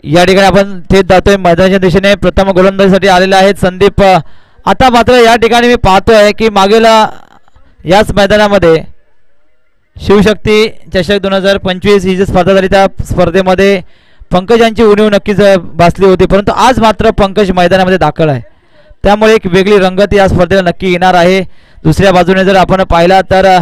या ठिकाणी आपण थेट जातोय मैदानाच्या दिशेने. प्रथम गोलंदाजीसाठी आलेले आहेत संदीप. आता मात्र या ठिकाणी मी पाहतोय की मागेल याच मैदानामध्ये शिवशक्ती चषक 2025 ही जी स्पर्धा झाली त्या स्पर्धेमध्ये पंकजांची उणीव नक्कीच भासली होती, परंतु आज मात्र पंकज मैदानामध्ये दाखल आहे, त्यामुळे एक वेगळी रंगत या स्पर्धेला नक्की येणार आहे. दुसऱ्या बाजूने जर आपण पाहिला तर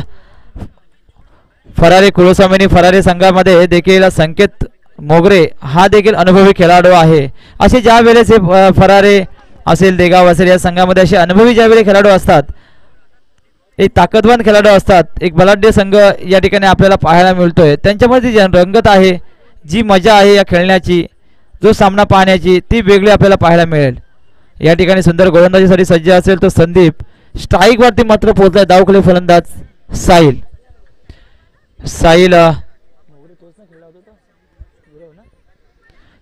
फरारी कुलस्वामिनी फरारी संघामध्ये देखील संकेत मोगरे हा देखील अनुभवी खेळाडू आहे. असे ज्या वेळेस हे फरारे असेल देगाव असेल या संघामध्ये असे अनुभवी ज्यावेळी खेळाडू असतात, एक ताकदवान खेळाडू असतात, एक बलाढ्य संघ या ठिकाणी आपल्याला पाहायला मिळतोय. त्यांच्यामध्ये जी रंगत आहे, जी मजा आहे या खेळण्याची, जो सामना पाहण्याची, ती वेगळी आपल्याला पाहायला मिळेल. या ठिकाणी सुंदर गोलंदाजीसाठी सज्ज असेल तो संदीप. स्ट्राईक वरती मात्र पोहोचलाय डावखुले फलंदाज साहिल.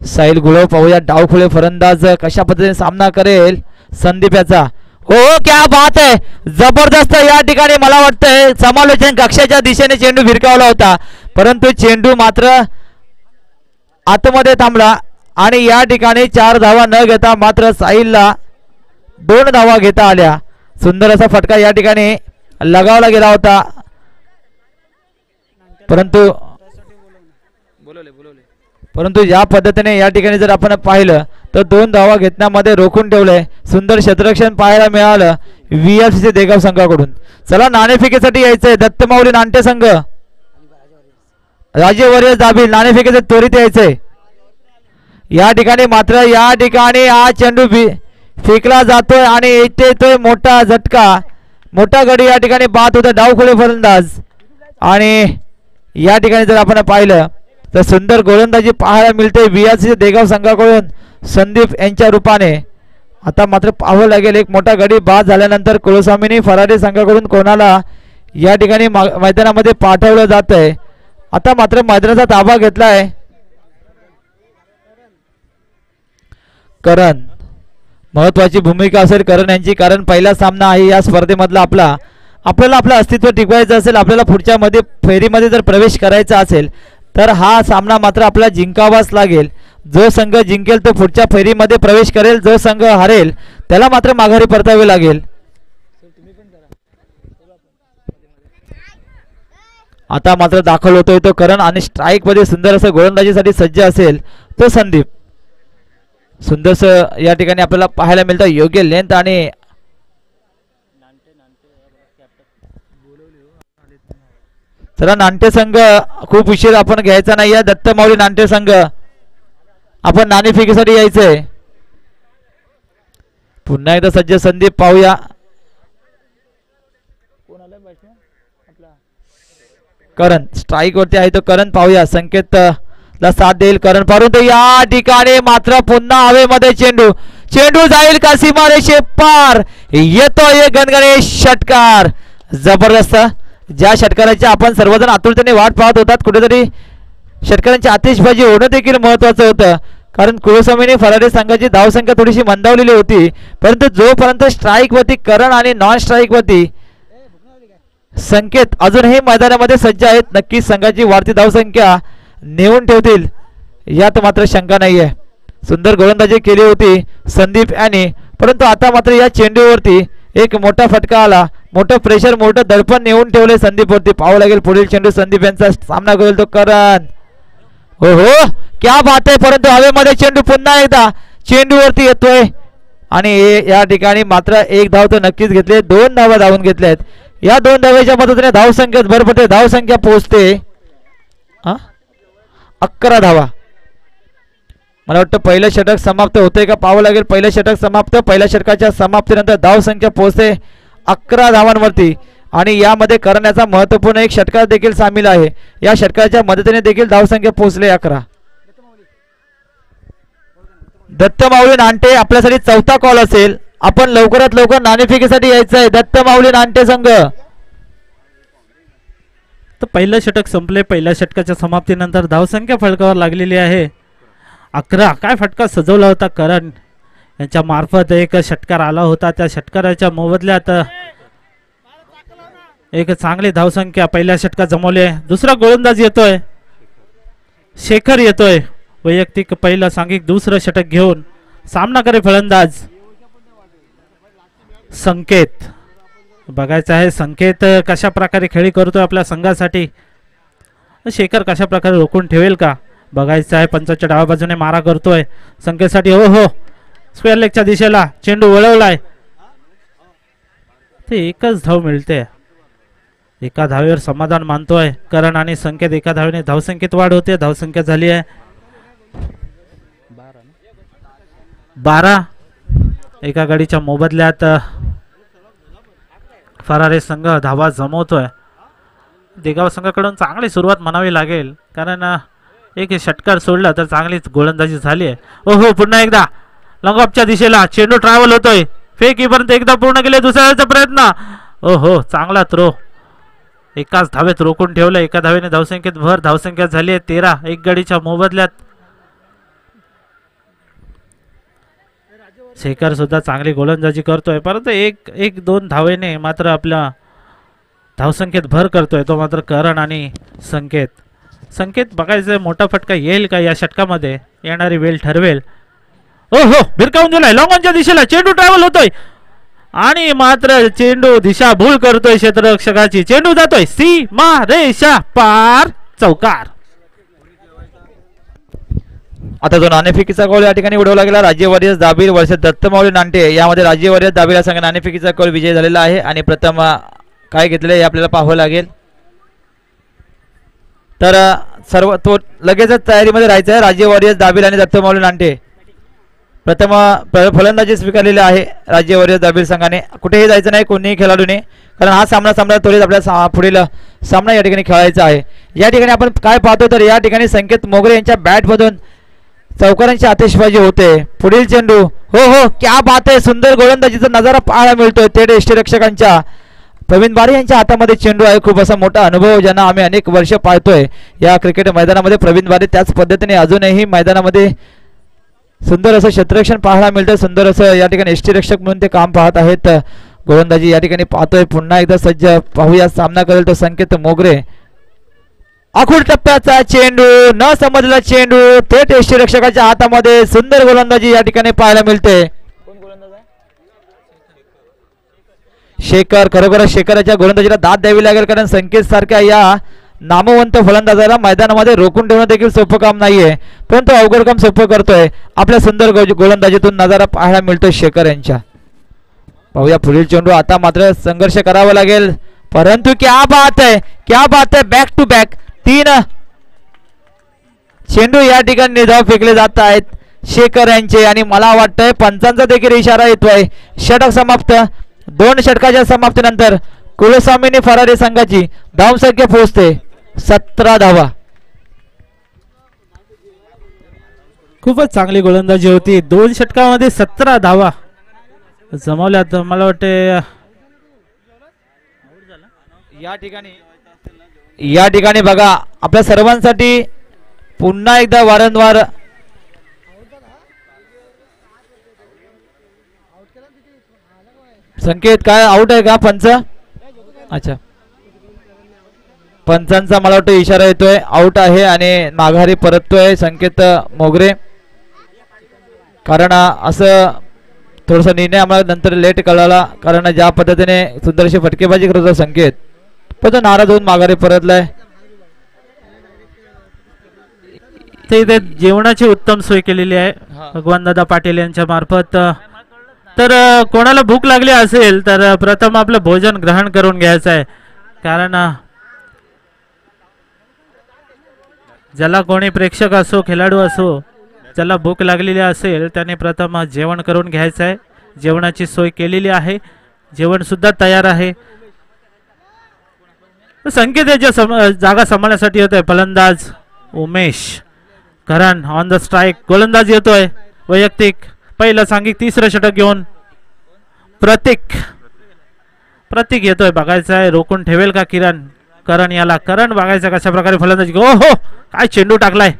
साहिल गुळव पाहूया डावखुले फलंदाज कशा पद्धतीने सामना करेल संदीप याचा. हो क्या बात आहे, जबरदस्त. या ठिकाणी मला वाटतंय समालोचन कक्षाच्या दिशेने चेंडू भिरकावला होता, परंतु चेंडू मात्र आतमध्ये थांबला आणि या ठिकाणी 4 धावा न घेता मात्र साहिलला 2 धावा घेता आल्या. सुंदर असा फटका या ठिकाणी लगावला गेला होता, परंतु या पद्धतीने या ठिकाणी जर आपण पाहिलं तर 2 धावा घेण्यामध्ये रोखून ठेवलंय. सुंदर क्षेत्ररक्षण पाहायला मिळालं VFC देगाव संघाकडून. चला नाणेफेकीसाठी यायचंय दत्तमाऊली नाट्य संघ, राजेवर्य दाबील नाणेफेकीचे त्वरित यायचंय. या ठिकाणी मात्र या ठिकाणी हा चेंडू फेकला जातोय आणि इथे येतोय मोठा झटका, मोठा गडी या ठिकाणी बाद होता डावखुले फलंदाज. आणि या ठिकाणी जर आपण पाहिलं तर सुंदर गोलंदाजी पाहायला मिळते VFC देगाव संघाकडून संदीप यांच्या रूपाने. आता मात्र पाहावं लागेल एक मोठा गडी बाद झाल्यानंतर कुलस्वामिनी फरारी संघाकडून कोणाला या ठिकाणी मैदानामध्ये पाठवलं जात आहे. आता मात्र मैदानाचा ताबा घेतलाय करण. महत्वाची भूमिका असेल करण यांची, कारण पहिला सामना आहे या स्पर्धेमधला आपल्याला आपलं अस्तित्व टिकवायचं असेल, आपल्याला पुढच्या फेरीमध्ये जर प्रवेश करायचा असेल तर हा सामना मात्र आपल्याला जिंकावाच लागेल. जो संघ जिंकेल तो पुढच्या फेरीमध्ये प्रवेश करेल, जो संघ हरेल त्याला मात्र माघारी परतावे लागेल. आता मात्र दाखल होतोय तो करण आणि स्ट्राईक मध्ये सुंदर असं गोलंदाजीसाठी सज्ज असेल तो संदीप. सुंदरस या ठिकाणी आपल्याला पाहायला मिळतं योग्य लेंथ आणि चला नाट्य संघ खूप उशीर आपण घ्यायचा नाही. या दत्तमाऊली नाट्य संघ आपण नाणेफेकीसाठी यायचंय. पुन्हा एकदा सज्ज संदीप पाहूया. करण स्ट्राईक वरती आहे तो करण पाहूया. संकेत ला साथ देईल करण, परंतु या ठिकाणी मात्र पुन्हा हवेमध्ये चेंडू जाईल का सीमारेषे पार. येतो एक गणगणे षटकार, जबरदस्त. ज्या षटकाराची आपण सर्वजण आतुरतेने वाट पाहत होतात, कुठेतरी षटकारांची आतिषबाजी होणं देखील महत्वाचं होतं, कारण कुलस्वामीने फरारी संघाची धावसंख्या थोडीशी मंदावलेली होती, परंतु जोपर्यंत स्ट्राईक वरती करण आणि नॉन स्ट्राईक वरती संकेत अजूनही मैदानामध्ये सज्ज आहेत, नक्कीच संघाची वाढती धावसंख्या नेऊन ठेवतील यात मात्र शंका नाहीये. सुंदर गोलंदाजी केली होती संदीप यांनी, परंतु आता मात्र या चेंडूवरती एक मोठा फटका आला, मोठं प्रेशर, मोठं दडपण नेऊन ठेवले संदीप वरती. पाहावं लागेल पुढील चेंडू संदीप यांचा सामना करेल तो करण. हो हो क्या बात आहे, परंतु हवेमध्ये चेंडू पुन्हा एकदा चेंडूवरती येतोय आणि या ठिकाणी मात्र एक धाव तर नक्कीच घेतले, 2 धावा धावून घेतल्यात. या 2 धावेच्या मदतीने धावसंख्येत भर पडते, धावसंख्या पोहोचते 11 धावा. मला वाटतं पहिलं षटक समाप्त होते का पाहावं लागेल. पहिलं षटक समाप्त, पहिल्या षटकाच्या समाप्तीनंतर धावसंख्या पोहोचते 11 धावांवरती आणि यामध्ये करण्याचा महत्वपूर्ण एक षटकार देखील सामील आहे. या षटकाच्या मदतीने देखील धावसंख्या पोहोचले 11. दत्तमाऊली नांटे आपल्यासाठी 4था कॉल असेल, आपण लवकरात लवकर नाणेफेकीसाठी यायचं आहे. दत्तमाऊली नांटे संघ. तर पहिलं षटक संपले, पहिल्या षटकाच्या समाप्तीनंतर धावसंख्या फलकावर लागलेली आहे 11. काय फटका सजवला होता करण यांच्या मार्फत, एक षटकार आला होता, त्या षटकाराच्या मोबदल्यात एक चांगली धावसंख्या पहिल्या षटकात जमवली आहे. दुसरा गोलंदाज येतोय शेखर येतोय वैयक्तिक पहिलं सांघिक दुसरं षटक घेऊन. सामनाकरी फलंदाज संकेत. बघायचं आहे संकेत कशा प्रकारे खेळी करतोय आपल्या संघासाठी. शेखर कशा प्रकारे रोखून ठेवेल का बघायचं आहे. पंचाच्या डाव्या बाजूने मारा करतोय संकेतसाठी. हो हो स्क्वेअर लेगच्या दिशेला चेंडू वळवलाय. ते एकच धाव मिळते. एका धावेवर समाधान मानतोय करण आणि संकेत. एका धावेने धावसंख्येत वाढ होते. धावसंख्या झाली आहे 12. एका गाडीच्या मोबदल्यात फरारे संघ धावा जमवतोय. देगाव संघाकडून चांगली सुरुवात म्हणावी लागेल कारण एक षटकार सोडला तर चांगलीच गोलंदाजी झाली आहे. ओहो पुन्हा एकदा लॉंगऑफच्या दिशेला चेंडू ट्रॅव्हल होतोय. फेकीपर्यंत एकदा पूर्ण केले. दुसऱ्याचा प्रयत्न. ओहो चांगला थ्रो. एकाच धावेत रोखून ठेवलं. एका धावेने धावसंख्येत भर. धावसंख्या झाली आहे 13. एक गाडीच्या मोबदल्यात शेखर सुद्धा चांगली गोलंदाजी करतोय परंतु एक दोन धावेने मात्र आपल्या धावसंख्येत भर करतोय तो मात्र करण आणि संकेत. संकेत बघायचं मोठा फटका येईल का या षटकामध्ये. येणारी वेळ ठरवेल. ओहो भिरकावून दिलाय लॉंगॉनच्या दिशेला. चेंडू ट्रॅव्हल होतोय आणि मात्र चेंडू दिशा भूल करतोय क्षेत्ररक्षकाची. चेंडू जातोय सीमा रेषा पार. चौकार. आता जो नाणेफेकीचा गोल या ठिकाणी उडवला गेला. राज्य वॉरियर्स दाबीर वर्सेस दत्तमाऊली नांटे. यामध्ये राज्य वॉरियर्स दाबीर या संघ नाणेफेकीचा गोल विजय झालेला आहे आणि प्रथम काय घेतलेले हे आपल्याला पाहावं लागेल. तर सर्व तो लगेचच तयारीमध्ये राहायचं आहे. राज्य वॉरियर्स दाबीर आणि दत्तमाऊली नांटे प्रथम फलंदाजी स्वीकारलेली आहे राज्य वॉरियर्स दाबीर संघाने. कुठेही जायचं नाही कोणीही खेळाडूने कारण हा सामना त्वरित आपल्याला पुढील सामना या ठिकाणी खेळायचा आहे. या ठिकाणी आपण काय पाहतो तर या ठिकाणी संकेत मोगरे यांच्या बॅटमधून चौकारांची आतिषबाजी होते. पुढील चेंडू. हो हो क्या बात आहे. सुंदर गोलंदाजीचा नजारा पाहायला मिळतोय. तेढे यष्टीरक्षकांच्या प्रवीण बारे यांच्या हातामध्ये चेंडू आहे. खूप असा मोठा अनुभव ज्यांना आम्ही अनेक वर्ष पाहतोय या क्रिकेट मैदानामध्ये. प्रवीण बारे त्याच पद्धतीने अजूनही मैदानामध्ये सुंदर असं क्षेत्ररक्षण पाहायला मिळतं. सुंदर असं या ठिकाणी यष्टीरक्षक म्हणून ते काम पाहत आहेत. गोलंदाजी या ठिकाणी पाहतोय. पुन्हा एकदा सज्ज पाहूया सामना करेल तो संकेत मोगरे. आखूड टप्प्याचा चेंडू न समजला चेंडू थेट यष्टीरक्षकाच्या हातामध्ये. सुंदर गोलंदाजी या ठिकाणी पाहायला मिळते. शेखर. खरोखर शेखराच्या गोलंदाजीला दाद द्यावी लागेल कारण संकेत सारख्या या नामवंत फलंदाजाला मैदानामध्ये रोखून ठेवणं देखील सोपं काम नाहीये परंतु अवघड काम सोपं करतोय. आपल्या सुंदर गोलंदाजीतून नजारा पाहायला मिळतोय शेखर यांच्या. पाहूया पुढील चेंडू. आता मात्र संघर्ष करावा लागेल परंतु क्या बात आहे क्या बात आहे. बॅक टू बॅक 3 चेंडू या ठिकाणी निर्धाव फेकले जात आहेत शेखर यांचे आणि मला वाटतंय पंचांचा देखील इशारा येतोय. षटक समाप्त. 2 षटकाच्या समाप्तीनंतर कुलस्वामीने फरारी संघाची धावसंख्या पोहोचते 17 धावा. खूपच चांगली गोलंदाजी होती. 2 षटकामध्ये 17 धावा जमवल्यात. मला वाटते या ठिकाणी बघा आपल्या सर्वांसाठी पुन्हा एकदा वारंवार संकेत काय आउट आहे का पंच. अच्छा पंचांचा मला वाटतं इशारा येतोय. आउट आहे आणि माघारी परततोय संकेत मोगरे कारण असं थोडासा निर्णय आम्हाला नंतर लेट कळाला कारण ज्या पद्धतीने सुंदरशी फटकेबाजी करत होता संकेत पण तो नाराज होऊन माघारी परतलाय. ते इथे जेवणाची उत्तम सोय केलेली आहे भगवान दादा पाटील यांच्या मार्फत. तर कोणाला भूक लागली असेल तर प्रथम आपलं भोजन ग्रहण करून घ्यायचं आहे कारण ज्याला कोणी प्रेक्षक असो खेळाडू असो ज्याला भूक लागलेली असेल त्याने प्रथम जेवण करून घ्यायचं आहे. जेवणाची सोय केलेली आहे. जेवण सुद्धा तयार आहे. संकेत याच्या जागा सांभाळण्यासाठी होतोय फलंदाज उमेश. करण ऑन द स्ट्राईक. गोलंदाज येतोय वैयक्तिक पहिलं सांघिक 3रं षटक घेऊन प्रतीक येतोय. बघायचं आहे रोखून ठेवेल का करण याला. करण बघायचं कशा प्रकारे फलंदाजी. हो हो काय चेंडू टाकलाय.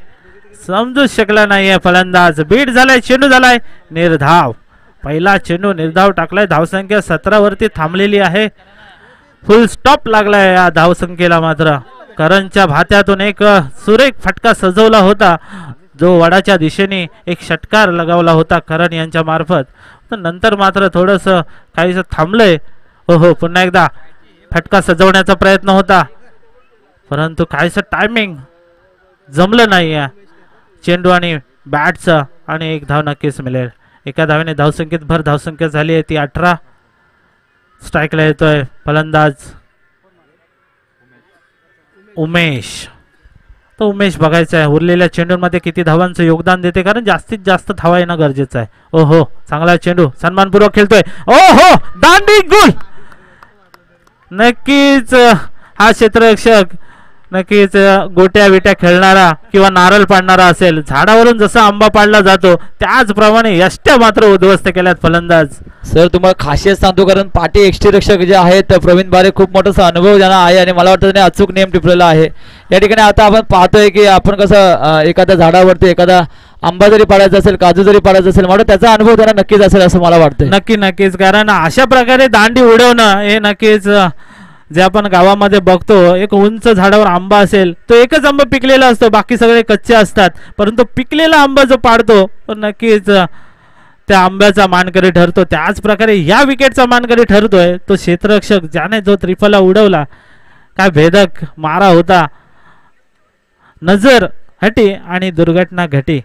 समजूच शकला नाहीये फलंदाज. बीट झालाय. चेंडू झालाय निर्धाव. पहिला चेंडू निर्धाव टाकलाय. धावसंख्या 17 वरती थांबलेली आहे. फुल स्टॉप लागलाय या धावसंख्येला. मात्र करणच्या भात्यातून एक सुरेख फटका सजवला होता, जो वडाच्या दिशेने एक षटकार लगावला होता करण यांच्या मार्फत. नंतर मात्र थोडस काहीसं थांबलंय. हो, पुन्हा एकदा फटका सजवण्याचा प्रयत्न होता, परंतु काहीसं टायमिंग जमलं नाही या चेंडू आणि बॅटचं. आणि एक धाव नक्कीच मिळेल. एका धावेने धावसंख्येत भर धावसंख्या झाली आहे ती 18. स्ट्राईकला येतोय फलंदाज उमेश. तो उमेश बघायचा आहे उरलेल्या चेंडूंमध्ये किती धावांचं योगदान देते, कारण जास्तीत जास्त धावा येणं गरजेचं आहे. ओहो, चांगला चेंडू सन्मानपूर्वक खेळतोय. ओहो, दांडी गोल. नक्कीच हा क्षेत्ररक्षक नक्कीच गोट्या विट्या खेळणारा किंवा नारळ पाडणारा असेल. झाडावरून जसा आंबा पाडला जातो त्याचप्रमाणे यष्ट्या मात्र उद्ध्वस्त केल्यात फलंदाज. सर तुम्हाला खासियत सांगतो, कारण पाठी यष्टीरक्षक जे आहेत प्रवीण बारे खूप मोठासा अनुभव ज्यांना आहे आणि मला वाटतं त्याने अचूक नियम टिपलेला आहे या ठिकाणी. आता आपण पाहतोय की आपण कसं एखाद्या झाडावरती एखादा आंबा जरी पाडायचा असेल, काजू जरी पाडायचा असेल, मला त्याचा अनुभव त्यांना नक्कीच असेल असं मला वाटतं. नक्कीच, कारण अशा प्रकारे दांडी उडवणं हे नक्कीच जे आपण गावामध्ये बघतो, एक उंच झाडावर आंबा असेल तो एकच आंबा पिकलेला असतो, बाकी सगळे कच्चे असतात, परंतु पिकलेला आंबा जो पाडतो तो नक्कीच त्या आंब्याचा मानकरी ठरतो. त्याच प्रकारे या विकेटचा मानकरी ठरतोय तो क्षेत्ररक्षक ज्याने जो त्रिफला उडवला. काय भेदक मारा होता, नजर हटी आणि दुर्घटना घटी.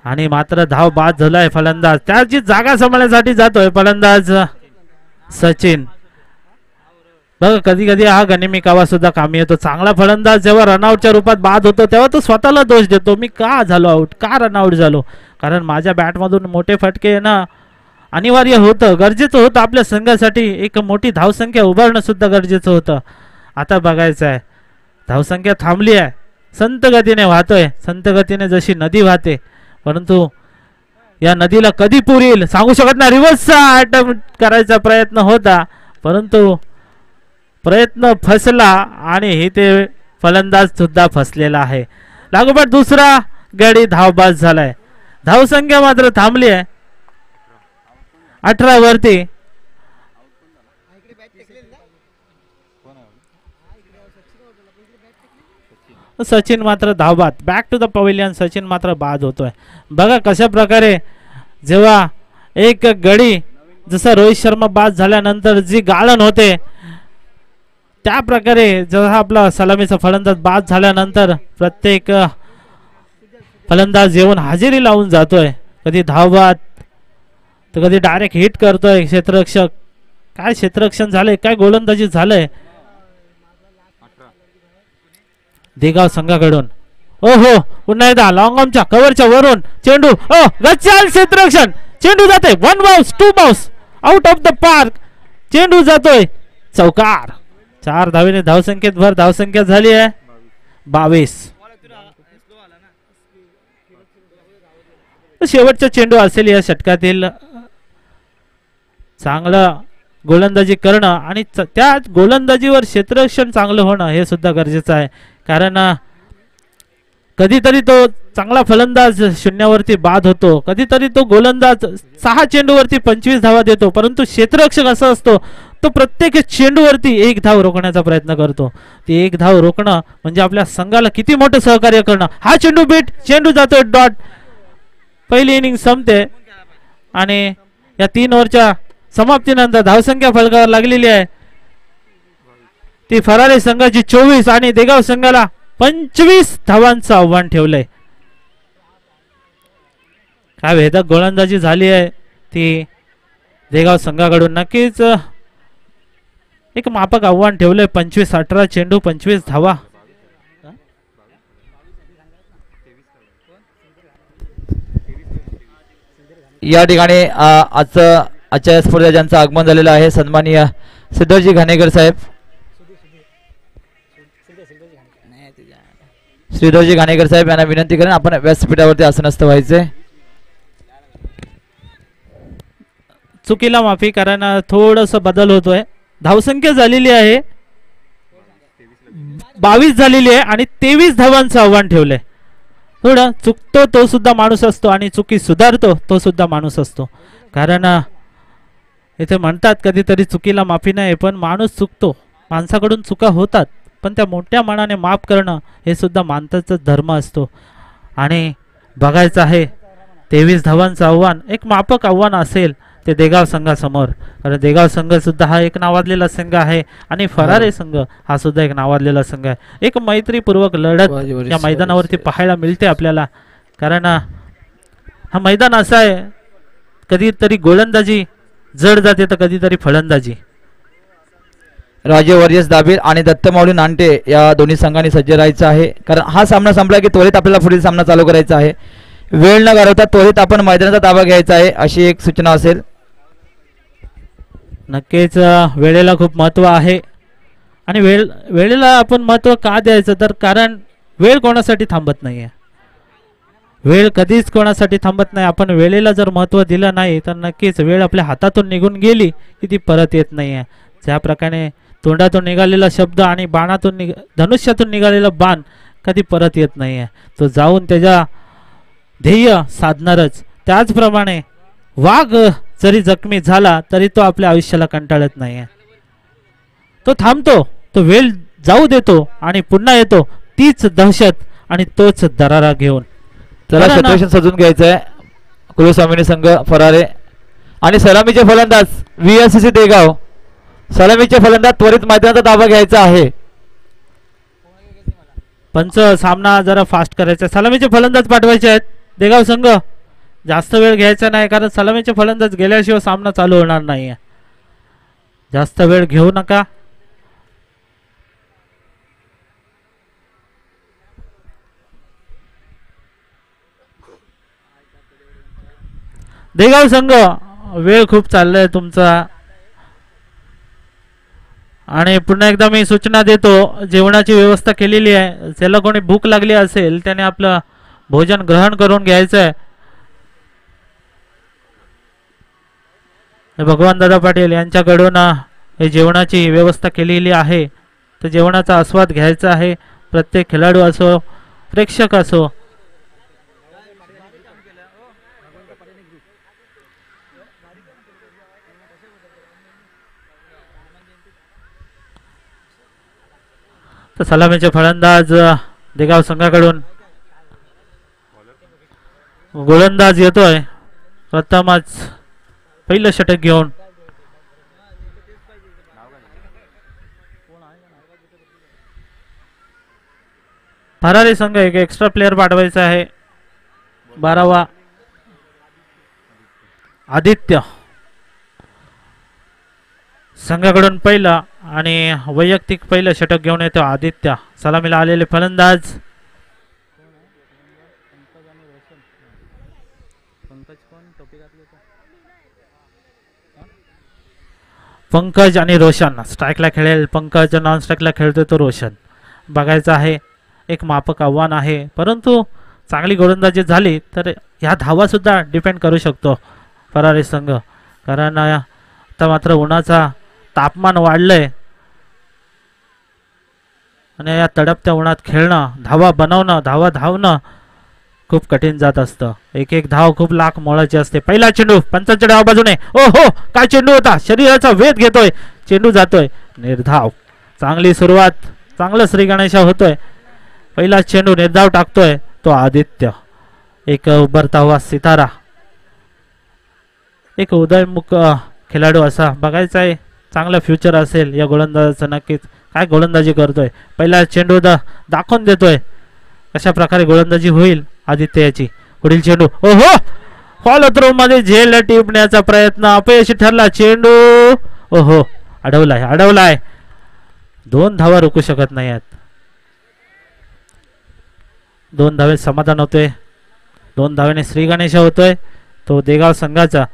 आणि मात्र धाव बाद झालाय फलंदाज. त्याची जागा सांभाळण्यासाठी जातोय फलंदाज सचिन. बघ, कधी कधी हा गनिमी कावा सुद्धा कामी येतो. चांगला फलंदाज जेव्हा रनआउटच्या रूपात बाद होतो तेव्हा तो स्वतःला दोष देतो, मी का झालो आउट, का रनआउट झालो, कारण माझ्या बॅटमधून मोठे फटके येणं अनिवार्य होतं, गरजेचं होतं. आपल्या संघासाठी एक मोठी धावसंख्या उभारणं सुद्धा गरजेचं होतं. आता बघायचं आहे धावसंख्या थांबली आहे, संत गतीने वाहतोय, संत गतीने जशी नदी वाहते, परंतु या नदीला कधी पूर येईल सांगू शकत नाही. रिव्हर्सचा अटेम्प्ट करायचा प्रयत्न होता, परंतु प्रयत्न फसला आणि हे ते फलंदाज सुद्धा फसलेला आहे. लागोपाठ दुसरा गडी धावबाद झालाय. धावसंख्या मात्र थांबली आहे 18 वरती. सचिन मात्र धावबाद. Back to the pavilion. Sachin मात्र बाद होतोय. बघा कशा प्रकारे जेव्हा एक गडी जसा रोहित शर्मा बाद झाल्यानंतर जी गाळण होते त्या प्रकारे जेव्हा आपला सलामीचा फलंदाज बाद झाल्यानंतर प्रत्येक फलंदाज येऊन हजेरी लावून जातोय. कधी धावबाद तर कधी डायरेक्ट हिट करतोय क्षेत्ररक्षक. काय क्षेत्ररक्षण झालंय, काय गोलंदाजी झालंय देगाव संघाकडून. ओहो, पुन्हा एकदा लॉंग ऑर्मच्या कव्हरच्या वरून चेंडू. ओ गच्चाल क्षेत्ररक्षण. चेंडू जाते 1 bounce 2 bounce out of the park. चेंडू जातोय चौकार. 4 धावेने धावसंख्येत भर धावसंख्या झाली आहे 22. शेवटचा चेंडू असेल या षटकातील. चांगलं गोलंदाजी करणं आणि त्या गोलंदाजीवर क्षेत्ररक्षण चांगलं होणं हे सुद्धा गरजेचं आहे, कारण कधीतरी तो चांगला फलंदाज शून्यावरती बाद होतो, कधीतरी तो गोलंदाज 6 चेंडूवरती 25 धावा देतो, परंतु क्षेत्ररक्षक असं असतो तो प्रत्येक चेंडूवरती 1 धाव रोखण्याचा प्रयत्न करतो. ती 1 धाव रोखणं म्हणजे आपल्या संघाला किती मोठं सहकार्य करणं. हा चेंडू बीट, चेंडू जातोय डॉट. पहिली इनिंग संपते आणि या 3 ओव्हरच्या समाप्तीनंतर धावसंख्या फलकावर लागलेली आहे ती फरारी संघाची 24 आणि देगाव संघाला 25 धावांचं आव्हान ठेवलंय. काय भेदक गोलंदाजी झाली आहे ती देगाव संघाकडून. नक्कीच एक मापक आव्हान ठेवलंय. 25-18 चेंडू 25 धावा. या ठिकाणी आजच्या स्पर्धेत ज्यांचं आगमन झालेलं आहे सन्माननीय सिद्धोजी घाणेकर साहेब. श्रीधरजी घाणेकर साहेब यांना विनंती करेन आपण व्यासपीठावरती आसनस्थ व्हायचे. चुकीला माफी, कारण थोडस बदल होतोय. धावसंख्या झालेली आहे 22 झालेली आहे आणि 23 धावांचं आव्हान ठेवलंय. थोडं चुकतो तो सुद्धा माणूस असतो आणि चुकी सुधारतो तो सुद्धा माणूस असतो, कारण इथे म्हणतात कधीतरी चुकीला माफी नाही, पण माणूस चुकतो, माणसाकडून चुका होतात, पण त्या मोठ्या मनाने माफ करणं हे सुद्धा माणसाचा धर्म असतो. आणि बघायचं आहे 23 धावांचं आव्हान एक माफक आव्हान असेल ते देगाव संघासमोर, कारण देगाव संघ सुद्धा हा एक नावाजलेला संघ आहे आणि फरारे संघ हा सुद्धा एक नावाजलेला संघ आहे. एक मैत्रीपूर्वक लढत या मैदानावरती पाहायला मिळते आपल्याला, कारण हा मैदान असं आहे कधीतरी गोलंदाजी जड जाते तर कधीतरी फलंदाजी. राजे वर्यस दाबीर आणि दत्तमाऊली नांटे या दोन्ही संघांनी सज्ज राहायचं आहे, कारण हा सामना संपला की त्वरित आपल्याला पुढील सामना चालू करायचा आहे. वेळ न घालवता त्वरित आपण मैदानाचा ताबा घ्यायचा आहे अशी एक सूचना असेल. नक्कीच वेळेला खूप महत्त्व आहे आणि वेळेला आपण महत्त्व का द्यायचं, तर कारण वेळ कोणासाठी थांबत नाही आहे. वेळ कधीच कोणासाठी थांबत नाही. आपण वेळेला जर महत्त्व दिलं नाही तर नक्कीच वेळ आपल्या हातातून निघून गेली की ती परत येत नाही आहे. ज्याप्रकारे तोंडातून निघालेला शब्द आणि बाणातून धनुष्यातून निघालेला बाण कधी परत येत नाही आहे, तो जाऊन त्याच्या ध्येय साधणारच. त्याचप्रमाणे वाघ जरी जखमी झाला तरी तो आपल्या आयुष्याला कंटाळत नाही आहे. तो थांबतो, तो वेळ जाऊ देतो आणि पुन्हा येतो तीच दहशत आणि तोच दरारा घेऊन. चला सिच्युएशन सजून घ्यायचं आहे. कुलस्वामिनी संघ फरारे आणि सलामीचे फलंदाज VLCC देगाव. सलामीचे फलंदाज त्वरित मैदानाचा ताबा घ्यायचा आहे. पंच सामना जरा फास्ट करायचा. सलामीचे फलंदाज पाठवायचे आहेत देगाव संघ. जास्त वेळ घ्यायचा नाही, कारण सलामीचे फलंदाज गेल्याशिवाय सामना चालू होणार नाही आहे. जास्त वेळ घेऊ नका. देगाव संघ वेळ खूप चाललाय तुमचा. आणि पुन्हा एकदा मी सूचना देतो, जेवणाची व्यवस्था केलेली आहे. ज्याला कोणी भूक लागली असेल त्याने आपलं भोजन ग्रहण करून घ्यायचं आहे. भगवान दादा पाटील यांच्याकडून हे जेवणाची व्यवस्था केलेली आहे, तर जेवणाचा आस्वाद घ्यायचा आहे. प्रत्येक खेळाडू असो प्रेक्षक असो. तर सलामीचे फलंदाज देगाव संघाकडून गोलंदाज येतोय प्रथमच पहिलं षटक घेऊन. फरारी संघ एक एक्स्ट्रा प्लेअर पाठवायचा आहे. 12वा आदित्य संघाकडून पहिला आणि वैयक्तिक पहिलं षटक घेऊन येतो आदित्य. सलामीला आलेले फलंदाज पंकज आणि रोशन. स्ट्राईकला खेळेल पंकज, नॉन स्ट्राईकला खेळतोय तो रोशन. बघायचं आहे, एक माफक आव्हान आहे, परंतु चांगली गोलंदाजी झाली तर ह्या धावा सुद्धा डिपेंड करू शकतो फरारी संघ. कारण आता मात्र उन्हाचा तापमान वाढलंय आणि या तडपत्या उन्हात खेळणं, धावा बनवणं, धावा धावणं खूप कठीण जात असतं. एक एक धाव खूप लाख मोलाची असते. पहिला चेंडू पंचांच्या डावा बाजूने. ओ हो, काय चेंडू होता, शरीराचा वेध घेतोय, चेंडू जातोय निर्धाव. चांगली सुरुवात, चांगलं श्री गणेशा होतोय. पहिला चेंडू निर्धाव टाकतोय तो आदित्य. एक उभरता हुआ सितारा, एक उदयमुख खेळाडू असा बघायचा आहे. चांगलं फ्युचर असेल या गोलंदाजाचं नक्कीच. काय गोलंदाजी करतोय, पहिला चेंडू दाखवून देतोय कशा प्रकारे गोलंदाजी होईल आदित्य याची. पुढील चेंडू ओहो, फॉलो थ्रो मध्ये झेल टिपण्याचा प्रयत्न अपयशी ठरला. चेंडू ओहो, अडवलाय. 2 धावा रोखू शकत नाही आहेत. 2 धावे समाधान होतोय. 2 धावेने श्री गणेश होतोय तो देगाव संघाचा.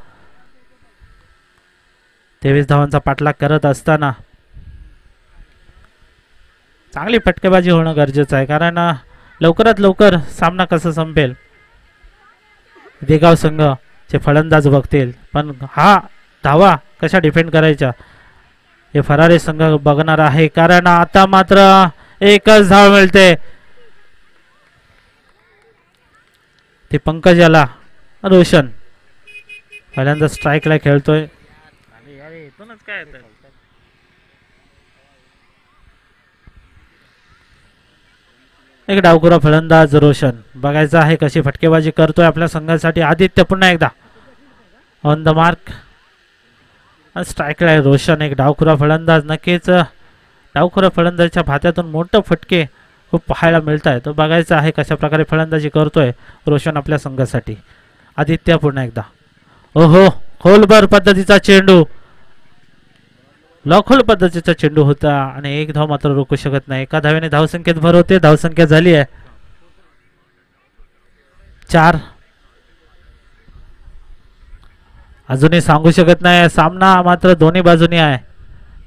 23 धावांचा पाठलाग करत असताना चांगली फटकेबाजी होणं गरजेचं आहे, कारण लवकरात लवकर सामना कसा संपेल देगाव संघाचे फलंदाज बघतील, पण हा धावा कशा डिफेंड करायच्या हे फरारी संघ बघणार आहे. कारण आता मात्र एकच धाव मिळते ते पंकज याला. रोशन पहिल्यांदा स्ट्राईकला खेळतोय. एक डावखुरा फलंदाज रोशन. बघायचं आहे कशी फटकेबाजी करतोय आपल्या संघासाठी आदित्य. पुन्हा एकदा ऑन द मार्क. स्ट्राईकला आहे रोशन. एक डावखुरा फलंदाज. नक्कीच डावखुरा फलंदाजच्या भात्यातून मोठं फटके खूप पाहायला मिळत आहे. तो बघायचा आहे कशा प्रकारे फलंदाजी करतोय रोशन आपल्या संघासाठी. आदित्य पुन्हा एकदा. ओहो, खोलभर पद्धतीचा चेंडू. लॉखोल पद्धतीचा चेंडू होता आणि एक धाव मात्र रोखू शकत नाही. एका धावेने धावसंख्येत भर होते. धावसंख्या झाली आहे 4. अजूनही सांगू शकत नाही. सामना मात्र दोन्ही बाजूनी आहे.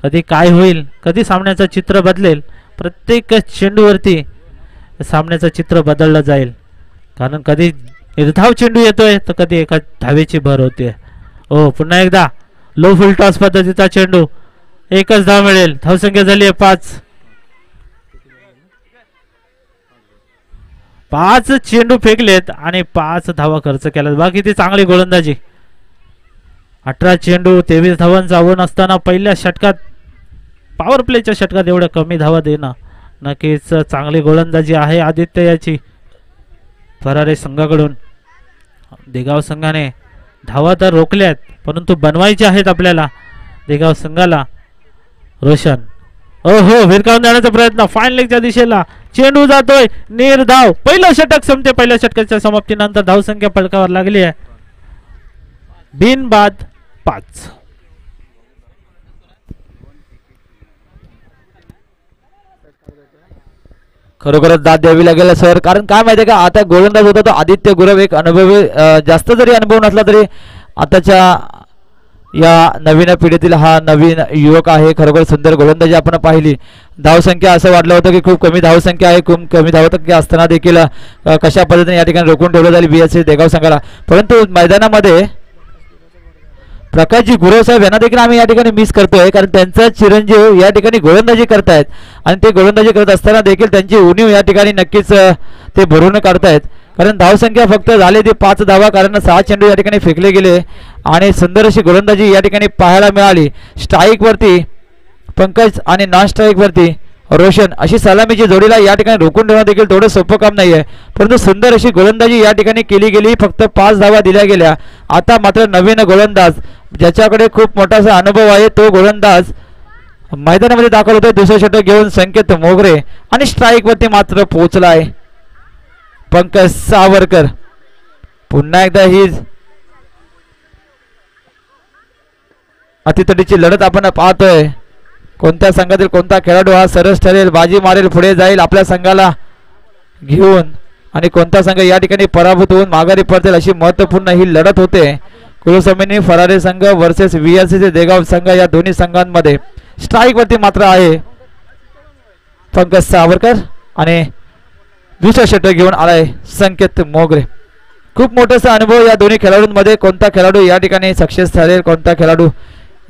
कधी काय होईल, कधी सामन्याचं चित्र बदलेल. प्रत्येक चेंडूवरती सामन्याचं चित्र बदललं जाईल. कारण कधी निर्धाव चेंडू येतोय तर कधी एका धावेची भर होते. ओ पुन्हा एकदा लो फुल टॉस पद्धतीचा चेंडू. एकच धाव मिळेल. धावसंख्या झाली आहे 5. 5 चेंडू फेकलेत आणि 5 धावा खर्च केल्यात. बाकी ती चांगली गोलंदाजी. 18 चेंडू 23 धावांचा आव्हान असताना पहिल्या षटकात, पॉवर प्लेच्या षटकात एवढ्या कमी धावा देणं नक्कीच चांगली गोलंदाजी आहे आदित्य याची. फरारे संघाकडून देगाव संघाने धावा तर रोखल्यात परंतु बनवायचे आहेत आपल्याला देगाव संघाला. रोशन ओहो, विरकावून देण्याचा प्रयत्न. फाईन लेगच्या दिशेला चेंडू जातोय. निर्धाव. पहिलं षटक संपते. पहिल्या षटकाच्या समाप्तीनंतर धावसंख्या फलकावर लागली आहे. बिनबाद 5. खरोखरच दाद द्यावी लागेल सर. कारण काय माहिती आहे का, आता गोलंदाज होता तो आदित्य गुरव. एक अनुभवी, जास्त जरी अनुभव नसला तरी आताच्या या नवीन पिढीतील हा नवीन युवक आहे. खरोखर सुंदर गोलंदाजी आपण पाहिली. धावसंख्या असं वाटलं होतं की खूप कमी धावसंख्या आहे, खूप कमी धावसंख्या असताना देखील कशा पद्धतीने या ठिकाणी रोखून ठेवलं जाईल BSC देगाव संघाला. परंतु मैदानामध्ये प्रकाशजी गुरव साहेब यांना देखील आम्ही या ठिकाणी मिस करतोय. कारण त्यांचा चिरंजीव या ठिकाणी गोलंदाजी करतायत आणि ते गोलंदाजी करत असताना देखील त्यांची उणीव या ठिकाणी नक्कीच ते भरून काढतायत. कारण धावसंख्या फक्त झाली ती 5 धावा. कारण 6 चेंडू या ठिकाणी फेकले गेले आणि सुंदर अशी गोलंदाजी या ठिकाणी पाहायला मिळाली. स्ट्राईक वरती पंकज आणि नॉन स्ट्राईक वरती रोशन अशी सलामीची जोडीला या ठिकाणी रोखून ठेवणं देखील थोडं सोपं काम नाही आहे. परंतु सुंदर अशी गोलंदाजी या ठिकाणी केली गेली. फक्त 5 धावा दिल्या गेल्या. आता मात्र नवीन गोलंदाज ज्याच्याकडे खूप मोठासा अनुभव आहे तो गोलंदाज मैदानामध्ये दाखल होतोय. दुसरं षटक घेऊन संकेत मोगरे आणि स्ट्राईक वरती मात्र पोहोचलाय पंकज सावरकर. पुन्हा एकदा ही अतितटीची लढत आपण पाहतोय. कोणत्या संघातील कोणता खेळाडू हा सरस ठरेल, बाजी मारेल, पुढे जाईल आपल्या संघाला घेऊन आणि कोणता संघ या ठिकाणी पराभूत होऊन माघारी पडतील अशी महत्त्वपूर्ण ही लढत होते. कुलस्वामींनी फरारे संघ वर्सेस VLCC देगाव संघ या दोन्ही संघांमध्ये. स्ट्राईक वरती मात्र आहे पंकज सावरकर आणि दुसरा षटक घेऊन आलाय संकेत मोगरे. खूप मोठासा अनुभव या दोन्ही खेळाडूंमध्ये. कोणता खेळाडू या ठिकाणी सक्सेस ठरेल, कोणता खेळाडू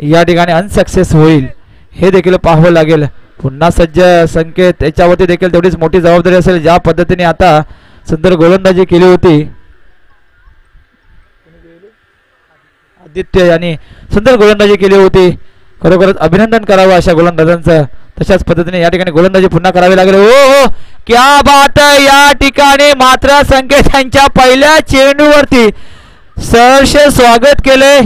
या ठिकाणी अनसक्सेस होईल हे देखील पाहावं लागेल. पुन्हा सज्ज संकेत याच्यावरती देखील तेवढीच मोठी जबाबदारी असेल. ज्या पद्धतीने आता सुंदर गोलंदाजी केली होती आदित्य यांनी, सुंदर गोलंदाजी केली होती. खरोखरच अभिनंदन करावं अशा गोलंदाजांचं. तशाच पद्धतीने या ठिकाणी गोलंदाजी पुन्हा करावी लागेल. ओ क्या बात आहे. या ठिकाणी मात्र संकेत यांच्या पहिल्या चेंडूवरती सहर्ष स्वागत केले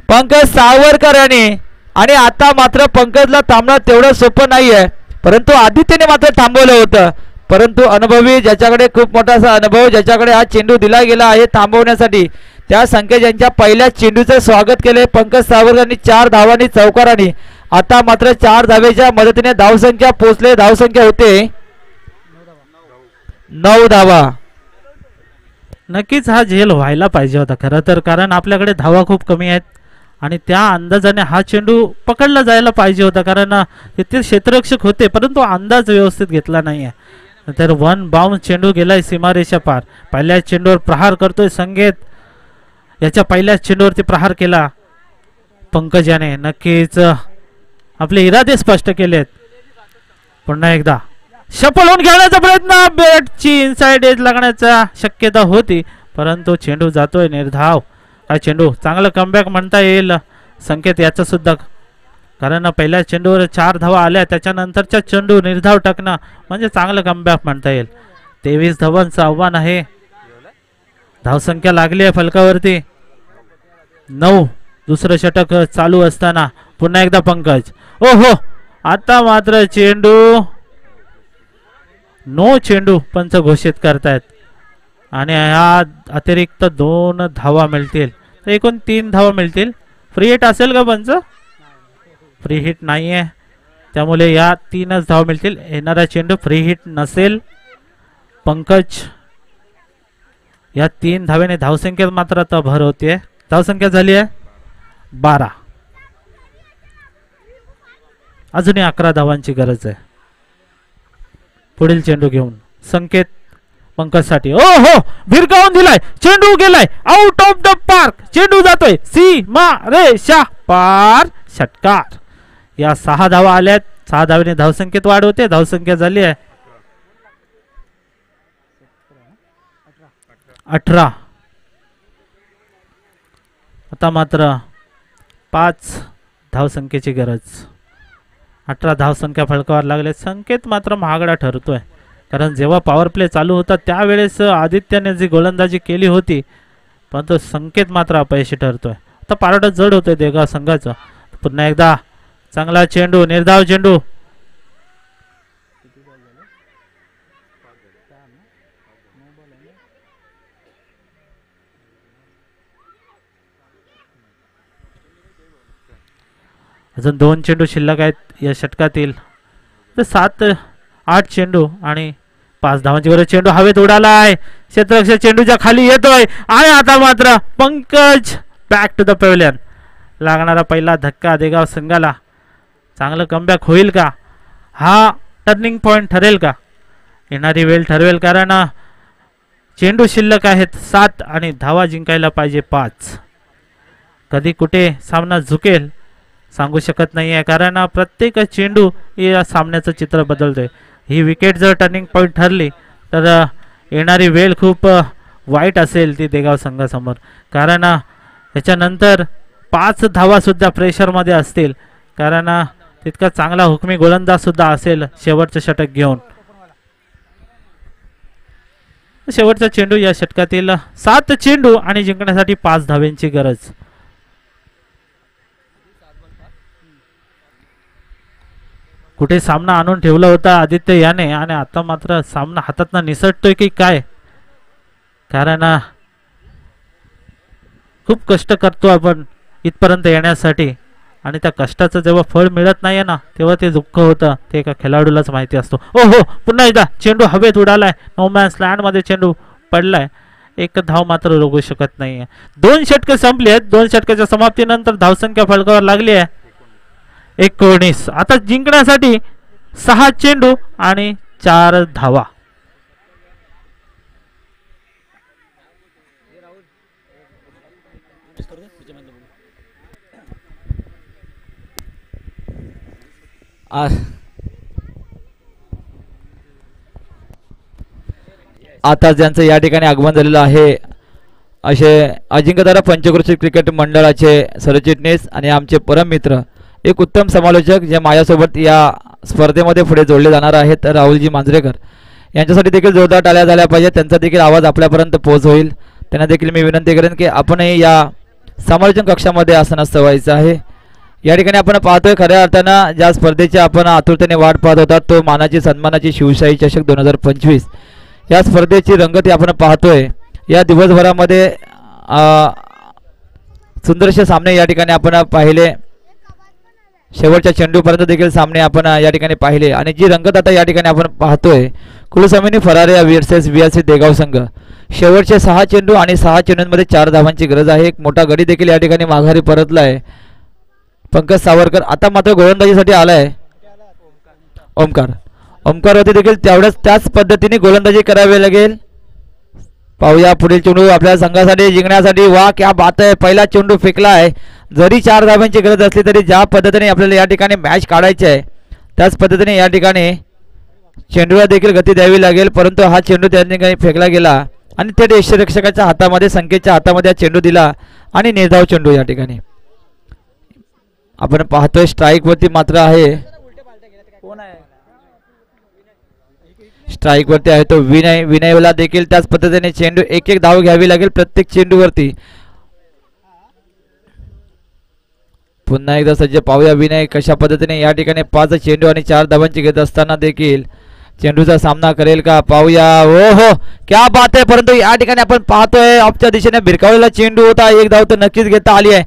पंकज सावरकर यांनी. आणि आता मात्र पंकजला थांबणं तेवढं सोपं नाहीये. परंतु आदित्यने मात्र थांबवलं होतं. परंतु अनुभवी, ज्याच्याकडे खूप मोठासा अनुभव, ज्याच्याकडे हा चेंडू दिला गेला आहे थांबवण्यासाठी, त्या संकेत यांच्या पहिल्या चेंडूचे स्वागत केले पंकज सावरकरांनी 4 धावांनी चौकारांनी. आता मात्र 4 धावेच्या मदतीने धावसंख्या पोहोचले. धावसंख्या होते 9 धावा. नक्कीच हा झेल व्हायला पाहिजे होता खरं तर. कारण आपल्याकडे धावा खूप कमी आहेत आणि त्या अंदाजाने हा चेंडू पकडला जायला पाहिजे होता. कारण तिथे क्षेत्ररक्षक होते परंतु अंदाज व्यवस्थित घेतला नाही आहे. तर 1 बाउन्स चेंडू गेलाय सीमारेषा पार. पहिल्या चेंडूवर प्रहार करतोय संकेत. याच्या पहिल्या चेंडूवरती प्रहार केला पंकज याने. नक्कीच आपले इरादे स्पष्ट केलेत. पुन्हा एकदा शपलून घेण्याचा प्रयत्न. बॅटची इनसाइड एज लागण्याचा शक्यता होती परंतु चेंडू जातोय निर्धाव. हा चेंडू चांगला कमबॅक म्हणता येईल संकेत याचा सुद्धा. कारण पहिल्या चेंडूवर 4 धावा आल्या, त्याच्यानंतरच्या चेंडू निर्धाव टाकणं म्हणजे चांगलं कमबॅक म्हणता येईल. 23 धावांचं आव्हान आहे. धावसंख्या लागली आहे फलकावरती 9. दुसरं षटक चालू असताना पुन्हा एकदा पंकज. ओहो, आता मात्र चेंडू नो चेंडू पंच घोषित करतायत आणि ह्या अतिरिक्त 2 धावा मिळतील, तर एकूण 3 धावा मिळतील. फ्री हिट असेल का पंच? फ्री हिट नाही आहे, त्यामुळे या 3च धावा मिळतील. येणारा चेंडू फ्री हिट नसेल. पंकज या 3 धावेने धावसंख्येत मात्र आता भर होते. धावसंख्या झाली आहे 12. अजूनही 11 धावांची गरज आहे. पुढील चेंडू घेऊन संकेत पंकजसाठी. ओ हो, भिरकावून दिलाय, चेंडू गेलाय आउट ऑफ द पार्क. चेंडू जातोय सीमा रेषा पार. षटकार. या 6 धावा आल्यात. 6 धावेने धावसंख्येत वाढ होते. धावसंख्या झाली आहे 18. आता मात्र 5 धावसंख्येची गरज. 18 धावसंख्या फलकावर लागले. संकेत मात्र महागडा ठरतोय, कारण जेव्हा पॉवर प्ले चालू होता त्यावेळेस आदित्यने जी गोलंदाजी केली होती, परंतु संकेत मात्र अपयशी ठरतोय. आता पारड जड होतोय देगाव संघाचं. पुन्हा एकदा चांगला चेंडू, निर्धाव चेंडू. अजून 2 चेंडू शिल्लक आहेत या षटकातील. तर 7-8 चेंडू आणि 5 धावांची गरज. चेंडू हवेत उडालाय, क्षेत्ररक्षक चेंडूच्या खाली येतोय आणि आता मात्र Pankaj back to the pavilion. लागणारा पहिला धक्का देगाव संघाला. चांगलं कमबॅक होईल का? हा टर्निंग पॉइंट ठरेल का? येणारी वेळ ठरवेल, कारण चेंडू शिल्लक आहेत 7 आणि धावा जिंकायला पाहिजे 5. कधी कुठे सामना झुकेल सांगू शकत नाही आहे, कारण प्रत्येक चेंडू या सामन्याचं चित्र बदलतोय. ही विकेट जर टर्निंग पॉइंट ठरली तर येणारी वेळ खूप वाईट असेल ती देगाव संघासमोर, कारण त्याच्यानंतर 5 धावा सुद्धा प्रेशरमध्ये असतील, कारण तितका चांगला हुकमी गोलंदाज सुद्धा असेल शेवटचं षटक घेऊन. शेवटचा चेंडू या षटकातील. 7 चेंडू आणि जिंकण्यासाठी 5 धाव्यांची गरज. कुठे सामना आणून ठेवला होता आदित्य याने आणि आता मात्र सामना हातातनं निसटतोय की काय, कारण खूप कष्ट करतो आपण इथपर्यंत येण्यासाठी आणि त्या कष्टाचं जेव्हा फळ मिळत नाहीये ना तेव्हा ते दुःख होतं, ते एका खेळाडूलाच माहिती असतो. ओ हो, पुन्हा एकदा चेंडू हवेत उडालाय. नो मॅन्स लँड मध्ये चेंडू पडलाय. 1 धाव मात्र रोखू शकत नाहीये. 2 षटके संपली आहेत. 2 षटकाच्या समाप्तीनंतर धावसंख्या फलकावर लागली आहे 19. आता जिंकण्यासाठी 6 चेंडू आणि 4 धावा. आता ज्यांचं या ठिकाणी आगमन झालेलं आहे असे अजिंक्यतारा पंचक्रोशी क्रिकेट मंडळाचे सरचिटणीस आणि आमचे परम मित्र, एक उत्तम समालोचक जे माझ्यासोबत या स्पर्धेमध्ये पुढे जोडले जाणार आहेत, राहुलजी मांजरेकर यांच्यासाठी देखील जोरदार टाळ्या झाल्या पाहिजेत. त्यांचा देखील आवाज आपल्यापर्यंत पोहोच होईल. त्यांना देखील मी विनंती करेन की आपणही या समालोचन कक्षामध्ये आसनस्थ व्हायचं आहे. या ठिकाणी आपण पाहतोय खऱ्या अर्थानं ज्या स्पर्धेची आपण आतुरतेने वाट पाहत होता तो मानाची सन्मानाची शिवशाही चषक 2025 या स्पर्धेची रंगती आपण पाहतोय. या दिवसभरामध्ये सुंदरसे सामने या ठिकाणी आपण पाहिले. शेवटच्या चेंडूपर्यंत देखील सामने आपण या ठिकाणी पाहिले आणि जी रंगत आता या ठिकाणी आपण पाहतोय कुलस्वामिनी फरारे वर्सेस VRC देगाव संघ. शेवटचे 6 चेंडू आणि 6 चेंडूंमध्ये 4 धावांची गरज आहे. एक मोठा गडी देखील या ठिकाणी माघारी परतलाय पंकज सावरकर. आता मात्र गोलंदाजीसाठी आलाय ओमकार. ओमकारवरती देखील त्याच पद्धतीने गोलंदाजी करावी लागेल. पाहूया पुढील चेंडू आपल्या संघासाठी जिंकण्यासाठी. वा क्या बात आहे, पहिला चेंडू फेकलाय. जरी 4 धावांची गरज असली तरी ज्या पद्धतीने आपल्याला या ठिकाणी मॅच काढायची आहे त्याच पद्धतीने या ठिकाणी चेंडूला देखील गती द्यावी लागेल, परंतु हा चेंडू त्या ठिकाणी फेकला गेला आणि थेट यष्टीरक्षकाच्या हातामध्ये, संकेतच्या हातामध्ये हा चेंडू दिला आणि निर्धाव चेंडू या ठिकाणी. आपण पाहतोय स्ट्राईक वरती मात्र आहे, स्ट्राईक वरती आहे तो विनय. विनयला देखील त्याच पद्धतीने चेंडू एक एक धाव घ्यावी लागेल प्रत्येक चेंडूवरती. पुन्हा एकदा सज्ज पाहूया विनय कशा पद्धतीने या ठिकाणी 5 चेंडू आणि 4 धावांची घेत असताना देखील चेंडूचा सामना करेल का पाहूया. ओ हो क्या बात आहे. परंतु या ठिकाणी आपण पाहतोय आपच्या दिशेने भिरकावलेला चेंडू होता. एक धाव तर नक्कीच घेता आली आहे.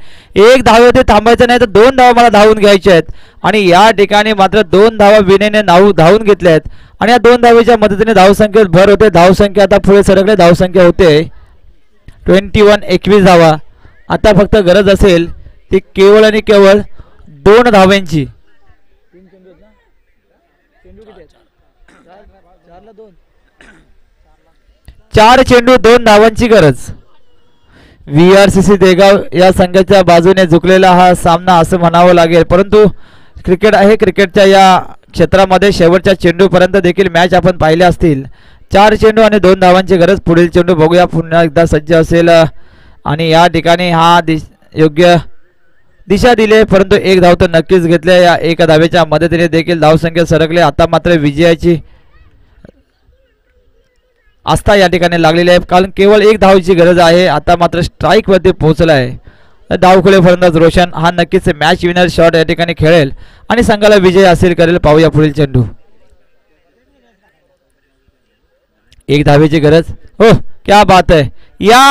एक धावेवरती थांबायचं नाही तर 2 धावा मला धावून घ्यायचे आहेत आणि या ठिकाणी मात्र 2 धावा विनयने धावून घेतल्या आहेत आणि या 2 धावेच्या मदतीने धावसंख्येत भर होते. धावसंख्या आता पुढे सरकले. धावसंख्या होते 21 धावा. आता फक्त गरज असेल ती केवळ आणि केवळ 2 धावांची. 4 चेंडू 2 धावांची गरज. VRCC देगाव या संघाच्या बाजूने झुकलेला हा सामना असं म्हणावं लागेल. परंतु क्रिकेट आहे. क्रिकेटच्या या क्षेत्रामध्ये शेवटच्या चेंडूपर्यंत देखील मॅच आपण पाहिले असतील. 4 चेंडू आणि 2 धावांची गरज. पुढील चेंडू बघूया पुन्हा एकदा सज्ज असेल आणि या ठिकाणी हा योग्य दिशा दिले परंतु एक धाव तर नक्कीच घेतले. या एका धावेच्या मदतीने देखील धावसंख्या सरकले. आता मात्र विजयाची आस्था या ठिकाणी लागलेली आहे कारण केवळ 1 धावची गरज आहे. आता मात्र स्ट्राईक वरती पोहोचला आहे. धावखोळे फलंदाज रोशन हा नक्कीच मॅच विनर शॉट या ठिकाणी खेळेल आणि संघाला विजय हासिल करेल. पाहूया पुढील चेंडू. 1 धावेची गरज. हो क्या बात आहे. या